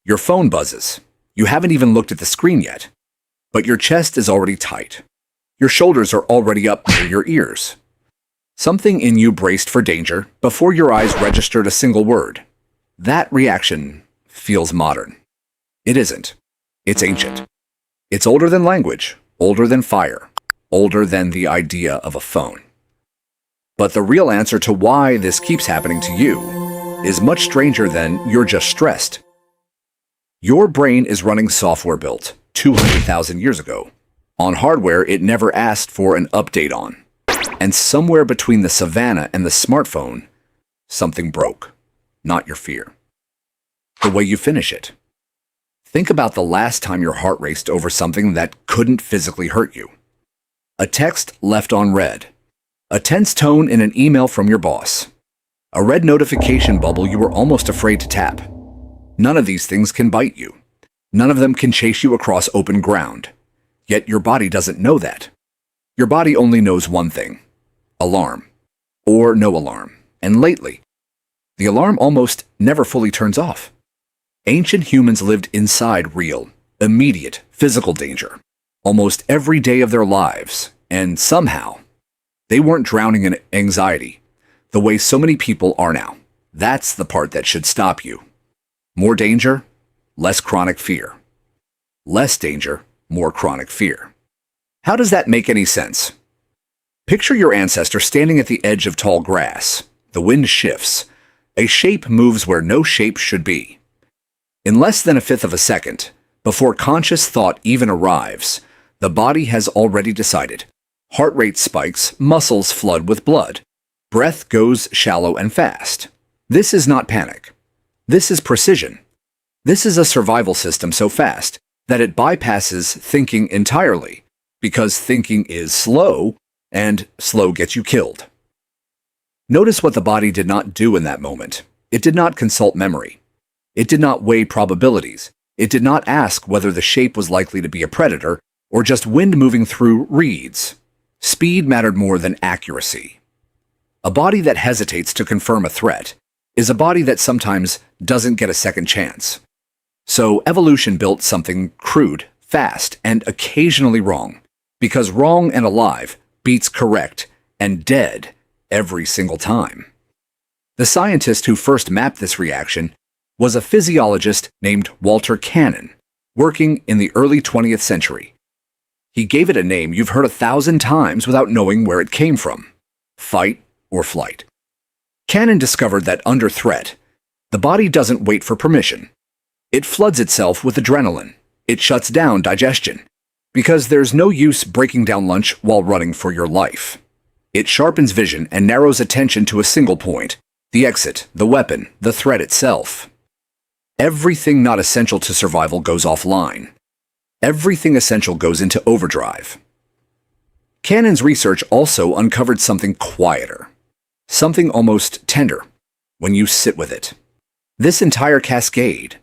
Your phone buzzes. You haven't even looked at the screen yet, but your chest is already tight. Your shoulders are already up near your ears. Something in you braced for danger before your eyes registered a single word. That reaction feels modern. It isn't. It's ancient. It's older than language, older than fire, older than the idea of a phone. But the real answer to why this keeps happening to you is much stranger than "you're just stressed." Your brain is running software built 200,000 years ago on hardware it never asked for an update on. And somewhere between the savannah and the smartphone, something broke. Not your fear. The way you finish it. Think about the last time your heart raced over something that couldn't physically hurt you. A text left on read. A tense tone in an email from your boss. A red notification bubble you were almost afraid to tap. None of these things can bite you. None of them can chase you across open ground. Yet your body doesn't know that. Your body only knows one thing: alarm. Or no alarm. And lately, the alarm almost never fully turns off. Ancient humans lived inside real, immediate, physical danger almost every day of their lives, and somehow, they weren't drowning in anxiety the way so many people are now. That's the part that should stop you. More danger, less chronic fear. Less danger, more chronic fear. How does that make any sense? Picture your ancestor standing at the edge of tall grass. The wind shifts. A shape moves where no shape should be. In less than a fifth of a second, before conscious thought even arrives, the body has already decided. Heart rate spikes, muscles flood with blood. Breath goes shallow and fast. This is not panic. This is precision. This is a survival system so fast that it bypasses thinking entirely, because thinking is slow, and slow gets you killed. Notice what the body did not do in that moment. It did not consult memory. It did not weigh probabilities. It did not ask whether the shape was likely to be a predator or just wind moving through reeds. Speed mattered more than accuracy. A body that hesitates to confirm a threat is a body that sometimes doesn't get a second chance. So evolution built something crude, fast, and occasionally wrong, because wrong and alive beats correct and dead every single time. The scientist who first mapped this reaction was a physiologist named Walter Cannon, working in the early 20th century. He gave it a name you've heard 1,000 times without knowing where it came from: fight or flight. Cannon discovered that under threat, the body doesn't wait for permission. It floods itself with adrenaline. It shuts down digestion, because there's no use breaking down lunch while running for your life. It sharpens vision and narrows attention to a single point: the exit, the weapon, the threat itself. Everything not essential to survival goes offline. Everything essential goes into overdrive. Cannon's research also uncovered something quieter, something almost tender, when you sit with it. This entire cascade,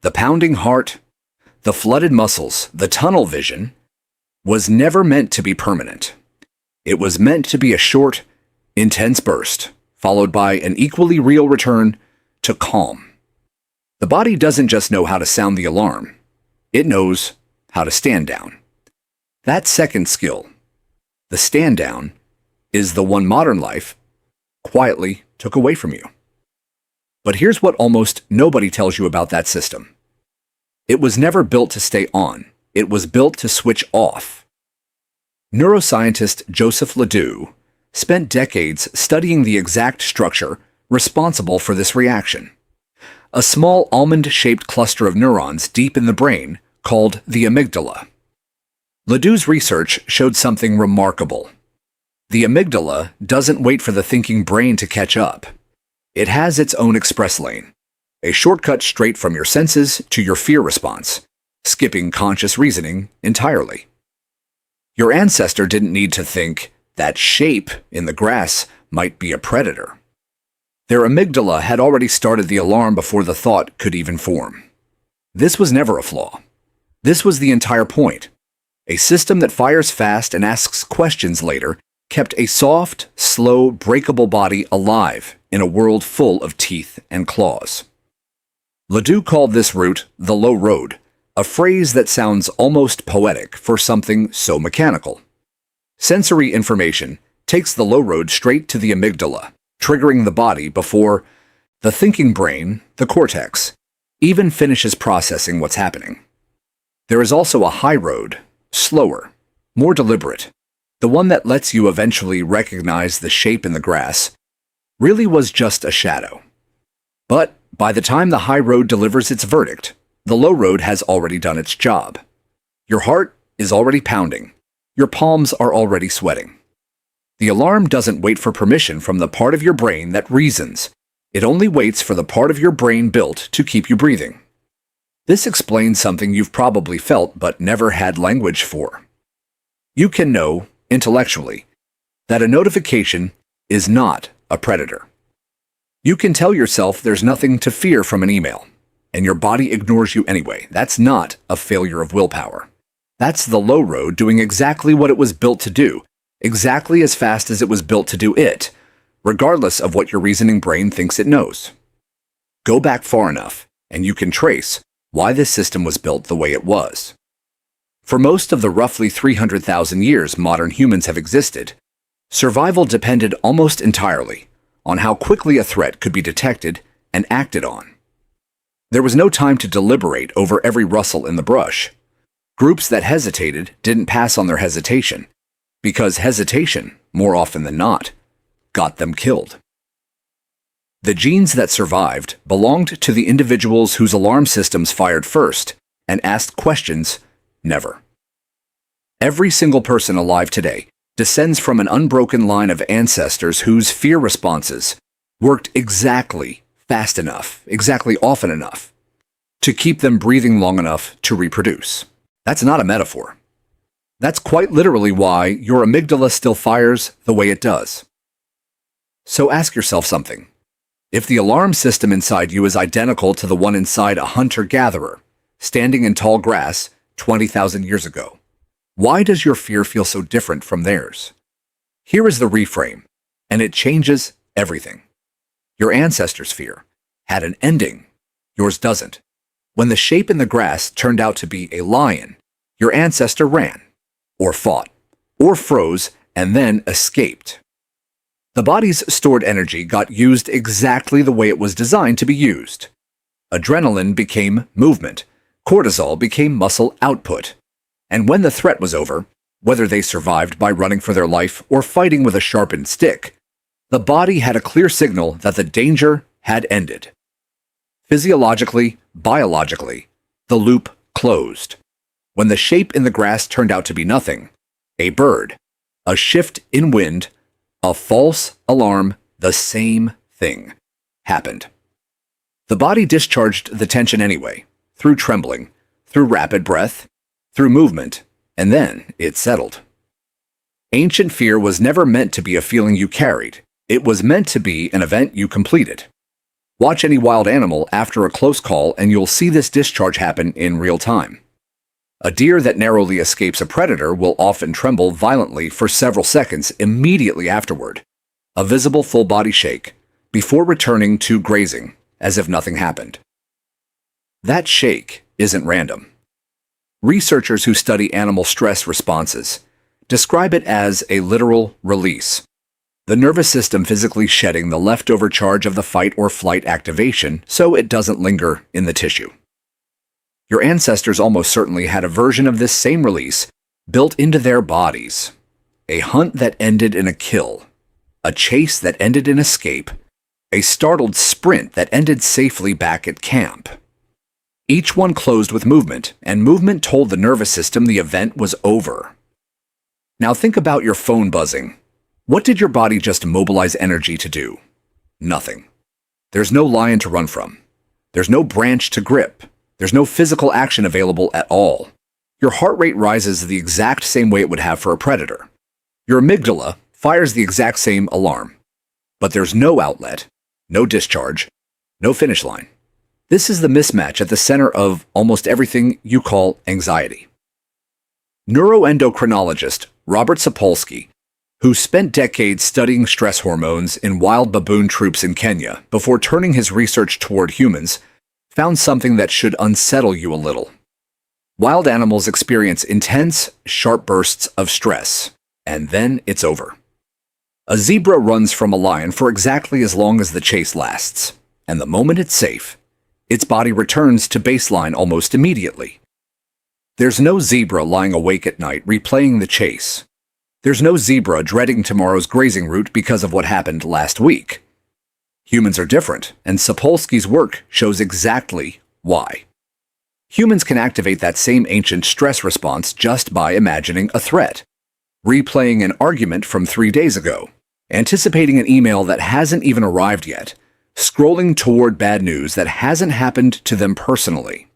the pounding heart, the flooded muscles, the tunnel vision, was never meant to be permanent. It was meant to be a short, intense burst, followed by an equally real return to calm. The body doesn't just know how to sound the alarm. It knows how to stand down. That second skill, the stand down, is the one modern life quietly took away from you. But here's what almost nobody tells you about that system. It was never built to stay on. It was built to switch off. Neuroscientist Joseph LeDoux spent decades studying the exact structure responsible for this reaction. A small almond-shaped cluster of neurons deep in the brain called the amygdala. LeDoux's research showed something remarkable. The amygdala doesn't wait for the thinking brain to catch up. It has its own express lane, a shortcut straight from your senses to your fear response, skipping conscious reasoning entirely. Your ancestor didn't need to think that shape in the grass might be a predator. Their amygdala had already started the alarm before the thought could even form. This was never a flaw. This was the entire point. A system that fires fast and asks questions later kept a soft, slow, breakable body alive in a world full of teeth and claws. LeDoux called this route the low road, a phrase that sounds almost poetic for something so mechanical. Sensory information takes the low road straight to the amygdala, triggering the body before the thinking brain, the cortex, even finishes processing what's happening. There is also a high road, slower, more deliberate, the one that lets you eventually recognize the shape in the grass really was just a shadow. But by the time the high road delivers its verdict, the low road has already done its job. Your heart is already pounding. Your palms are already sweating. The alarm doesn't wait for permission from the part of your brain that reasons. It only waits for the part of your brain built to keep you breathing. This explains something you've probably felt but never had language for. You can know, intellectually, that a notification is not a predator. You can tell yourself there's nothing to fear from an email, and your body ignores you anyway. That's not a failure of willpower. That's the low road doing exactly what it was built to do, exactly as fast as it was built to do it, regardless of what your reasoning brain thinks it knows. Go back far enough, and you can trace why this system was built the way it was. For most of the roughly 300,000 years modern humans have existed, survival depended almost entirely on how quickly a threat could be detected and acted on. There was no time to deliberate over every rustle in the brush. Groups that hesitated didn't pass on their hesitation, because hesitation, more often than not, got them killed. The genes that survived belonged to the individuals whose alarm systems fired first and asked questions never. Every single person alive today descends from an unbroken line of ancestors whose fear responses worked exactly fast enough, exactly often enough, to keep them breathing long enough to reproduce. That's not a metaphor. That's quite literally why your amygdala still fires the way it does. So ask yourself something. If the alarm system inside you is identical to the one inside a hunter-gatherer, standing in tall grass 20,000 years ago, why does your fear feel so different from theirs? Here is the reframe, and it changes everything. Your ancestors' fear had an ending. Yours doesn't. When the shape in the grass turned out to be a lion, your ancestor ran, or fought, or froze, and then escaped. The body's stored energy got used exactly the way it was designed to be used. Adrenaline became movement. Cortisol became muscle output. And when the threat was over, whether they survived by running for their life or fighting with a sharpened stick, the body had a clear signal that the danger had ended. Physiologically, biologically, the loop closed. When the shape in the grass turned out to be nothing, a bird, a shift in wind, a false alarm, the same thing happened. The body discharged the tension anyway, through trembling, through rapid breath, through movement, and then it settled. Ancient fear was never meant to be a feeling you carried. It was meant to be an event you completed. Watch any wild animal after a close call and you'll see this discharge happen in real time. A deer that narrowly escapes a predator will often tremble violently for several seconds immediately afterward, a visible full-body shake, before returning to grazing, as if nothing happened. That shake isn't random. Researchers who study animal stress responses describe it as a literal release, the nervous system physically shedding the leftover charge of the fight or flight activation so it doesn't linger in the tissue. Your ancestors almost certainly had a version of this same release built into their bodies. A hunt that ended in a kill, a chase that ended in escape, a startled sprint that ended safely back at camp. Each one closed with movement, and movement told the nervous system the event was over. Now think about your phone buzzing. What did your body just mobilize energy to do? Nothing. There's no lion to run from. There's no branch to grip. There's no physical action available at all. Your heart rate rises the exact same way it would have for a predator. Your amygdala fires the exact same alarm. But there's no outlet, no discharge, no finish line. This is the mismatch at the center of almost everything you call anxiety. Neuroendocrinologist Robert Sapolsky, who spent decades studying stress hormones in wild baboon troops in Kenya before turning his research toward humans, found something that should unsettle you a little. Wild animals experience intense, sharp bursts of stress, and then it's over. A zebra runs from a lion for exactly as long as the chase lasts, and the moment it's safe, its body returns to baseline almost immediately. There's no zebra lying awake at night replaying the chase. There's no zebra dreading tomorrow's grazing route because of what happened last week. Humans are different, and Sapolsky's work shows exactly why. Humans can activate that same ancient stress response just by imagining a threat, replaying an argument from 3 days ago, anticipating an email that hasn't even arrived yet, scrolling toward bad news that hasn't happened to them personally.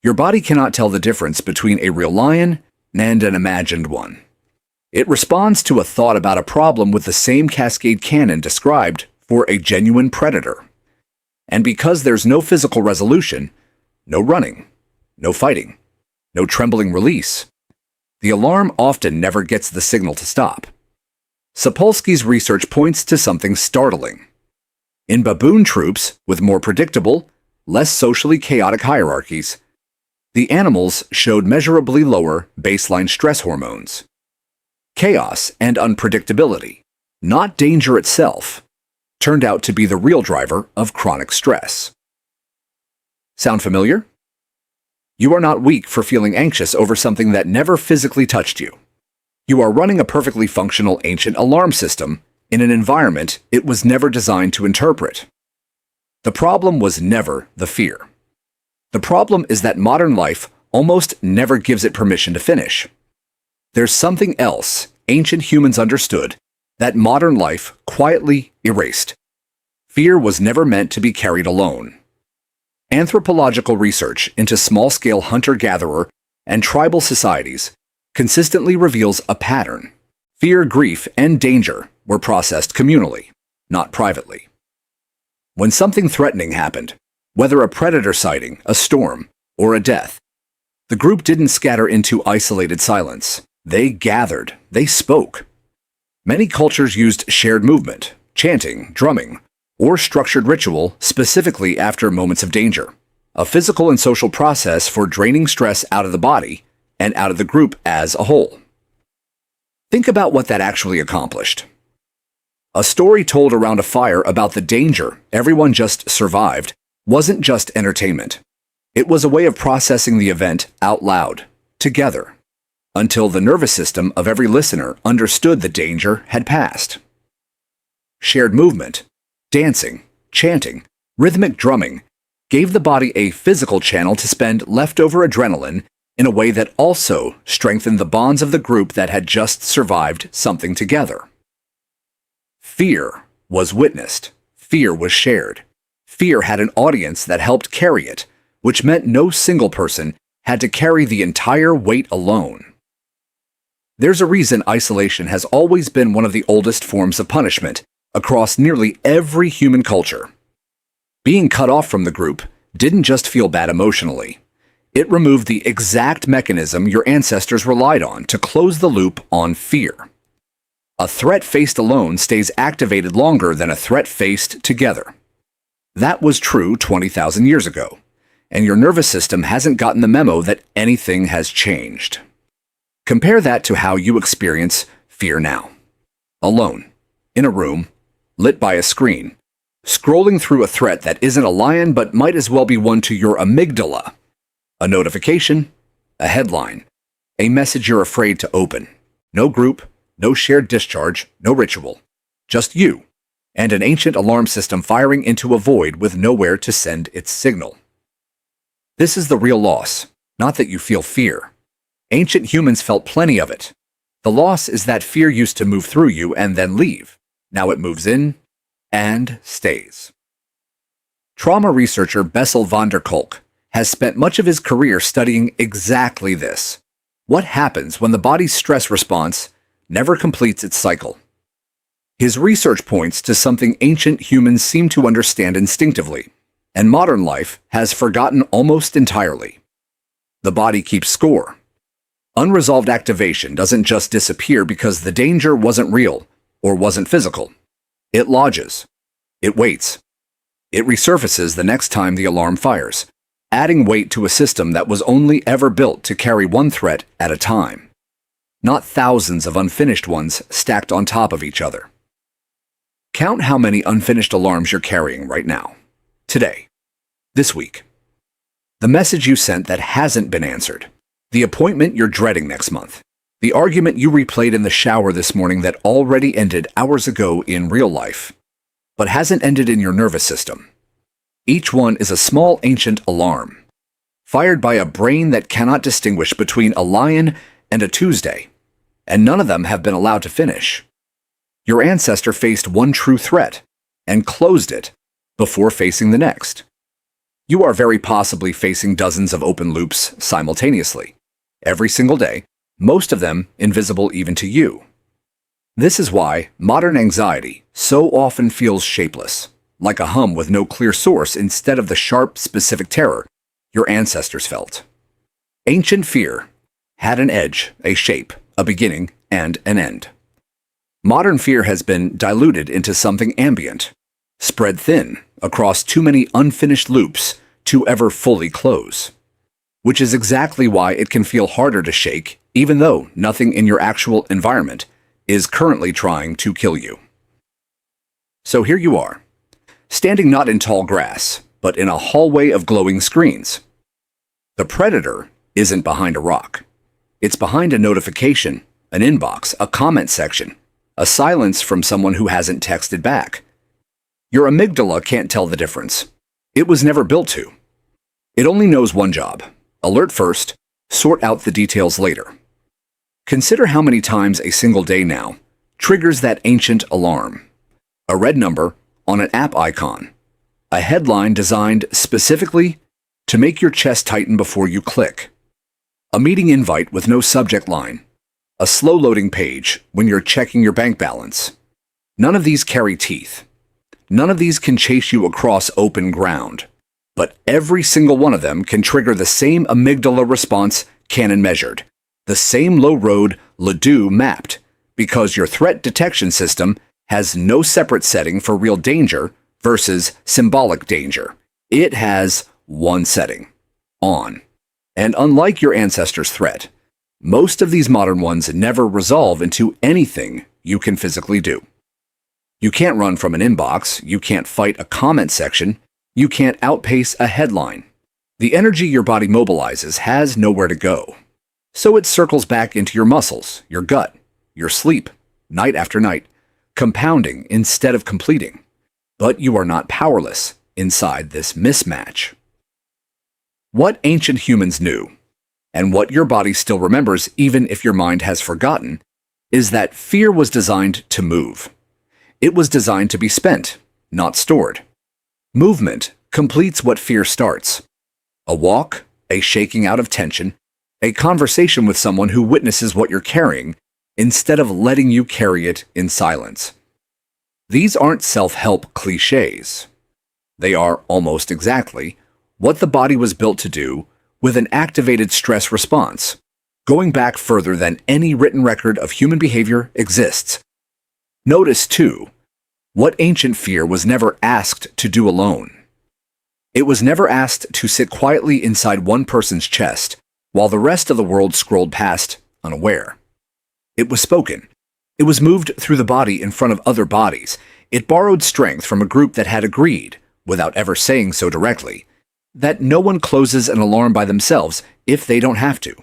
Your body cannot tell the difference between a real lion and an imagined one. It responds to a thought about a problem with the same cascade cannon described for a genuine predator. And because there's no physical resolution, no running, no fighting, no trembling release, the alarm often never gets the signal to stop. Sapolsky's research points to something startling. In baboon troops with more predictable, less socially chaotic hierarchies, the animals showed measurably lower baseline stress hormones. Chaos and unpredictability, not danger itself, turned out to be the real driver of chronic stress. Sound familiar? You are not weak for feeling anxious over something that never physically touched you. You are running a perfectly functional ancient alarm system in an environment it was never designed to interpret. The problem was never the fear. The problem is that modern life almost never gives it permission to finish. There's something else ancient humans understood that modern life quietly erased. Fear was never meant to be carried alone. Anthropological research into small-scale hunter-gatherer and tribal societies consistently reveals a pattern. Fear, grief, and danger were processed communally, not privately. When something threatening happened, whether a predator sighting, a storm, or a death, the group didn't scatter into isolated silence. They gathered, they spoke. Many cultures used shared movement, chanting, drumming, or structured ritual specifically after moments of danger, a physical and social process for draining stress out of the body and out of the group as a whole. Think about what that actually accomplished. A story told around a fire about the danger everyone just survived wasn't just entertainment. It was a way of processing the event out loud, together, until the nervous system of every listener understood the danger had passed. Shared movement, dancing, chanting, rhythmic drumming gave the body a physical channel to spend leftover adrenaline in a way that also strengthened the bonds of the group that had just survived something together. Fear was witnessed. Fear was shared. Fear had an audience that helped carry it, which meant no single person had to carry the entire weight alone. There's a reason isolation has always been one of the oldest forms of punishment across nearly every human culture. Being cut off from the group didn't just feel bad emotionally. It removed the exact mechanism your ancestors relied on to close the loop on fear. A threat faced alone stays activated longer than a threat faced together. That was true 20,000 years ago, and your nervous system hasn't gotten the memo that anything has changed. Compare that to how you experience fear now. Alone, in a room, lit by a screen, scrolling through a threat that isn't a lion but might as well be one to your amygdala. A notification, a headline, a message you're afraid to open. No group, no shared discharge, no ritual. Just you, and an ancient alarm system firing into a void with nowhere to send its signal. This is the real loss, not that you feel fear. Ancient humans felt plenty of it. The loss is that fear used to move through you and then leave. Now it moves in and stays. Trauma researcher Bessel van der Kolk has spent much of his career studying exactly this. What happens when the body's stress response never completes its cycle? His research points to something ancient humans seem to understand instinctively, and modern life has forgotten almost entirely. The body keeps score. Unresolved activation doesn't just disappear because the danger wasn't real or wasn't physical. It lodges. It waits. It resurfaces the next time the alarm fires, adding weight to a system that was only ever built to carry one threat at a time, not thousands of unfinished ones stacked on top of each other. Count how many unfinished alarms you're carrying right now, today, this week. The message you sent that hasn't been answered, the appointment you're dreading next month, the argument you replayed in the shower this morning that already ended hours ago in real life, but hasn't ended in your nervous system. Each one is a small ancient alarm, fired by a brain that cannot distinguish between a lion and a Tuesday, and none of them have been allowed to finish. Your ancestor faced one true threat and closed it before facing the next. You are very possibly facing dozens of open loops simultaneously, every single day, most of them invisible even to you. This is why modern anxiety so often feels shapeless, like a hum with no clear source instead of the sharp, specific terror your ancestors felt. Ancient fear had an edge, a shape, a beginning, and an end. Modern fear has been diluted into something ambient, spread thin across too many unfinished loops to ever fully close, which is exactly why it can feel harder to shake, even though nothing in your actual environment is currently trying to kill you. So here you are, standing not in tall grass, but in a hallway of glowing screens. The predator isn't behind a rock. It's behind a notification, an inbox, a comment section, a silence from someone who hasn't texted back. Your amygdala can't tell the difference. It was never built to. It only knows one job: alert first, sort out the details later. Consider how many times a single day now triggers that ancient alarm. A red number on an app icon. A headline designed specifically to make your chest tighten before you click. A meeting invite with no subject line. A slow-loading page when you're checking your bank balance. None of these carry teeth. None of these can chase you across open ground. But every single one of them can trigger the same amygdala response Cannon measured, the same low-road LeDoux mapped, because your threat detection system has no separate setting for real danger versus symbolic danger. It has one setting: on. And unlike your ancestors' threat, most of these modern ones never resolve into anything you can physically do. You can't run from an inbox, you can't fight a comment section, you can't outpace a headline. The energy your body mobilizes has nowhere to go. So it circles back into your muscles, your gut, your sleep, night after night, compounding instead of completing. But you are not powerless inside this mismatch. What ancient humans knew, and what your body still remembers even if your mind has forgotten, is that fear was designed to move. It was designed to be spent, not stored. Movement completes what fear starts. A walk, a shaking out of tension, a conversation with someone who witnesses what you're carrying instead of letting you carry it in silence. These aren't self-help cliches. They are almost exactly what the body was built to do with an activated stress response, going back further than any written record of human behavior exists. Notice, too, what ancient fear was never asked to do alone. It was never asked to sit quietly inside one person's chest while the rest of the world scrolled past, unaware. It was spoken. It was moved through the body in front of other bodies. It borrowed strength from a group that had agreed, without ever saying so directly, that no one closes an alarm by themselves if they don't have to.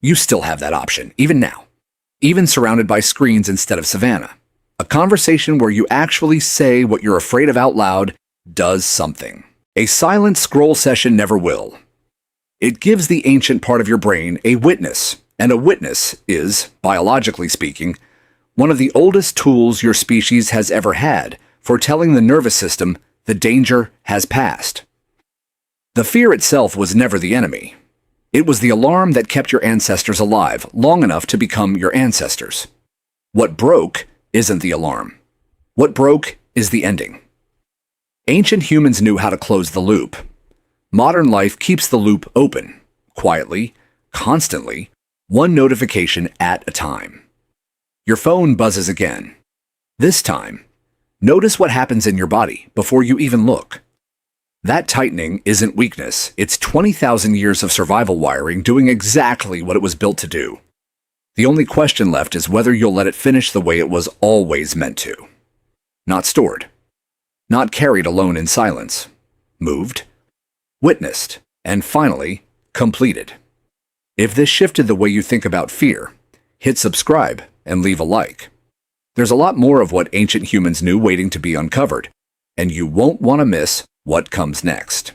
You still have that option, even now. Even surrounded by screens instead of Savannah. A conversation where you actually say what you're afraid of out loud does something. A silent scroll session never will. It gives the ancient part of your brain a witness, and a witness is, biologically speaking, one of the oldest tools your species has ever had for telling the nervous system the danger has passed. The fear itself was never the enemy. It was the alarm that kept your ancestors alive long enough to become your ancestors. What broke isn't the alarm. What broke is the ending. Ancient humans knew how to close the loop. Modern life keeps the loop open, quietly, constantly, one notification at a time. Your phone buzzes again. This time, notice what happens in your body before you even look. That tightening isn't weakness, it's 20,000 years of survival wiring doing exactly what it was built to do. The only question left is whether you'll let it finish the way it was always meant to. Not stored. Not carried alone in silence. Moved. Witnessed. And finally, completed. If this shifted the way you think about fear, hit subscribe and leave a like. There's a lot more of what ancient humans knew waiting to be uncovered, and you won't want to miss what comes next.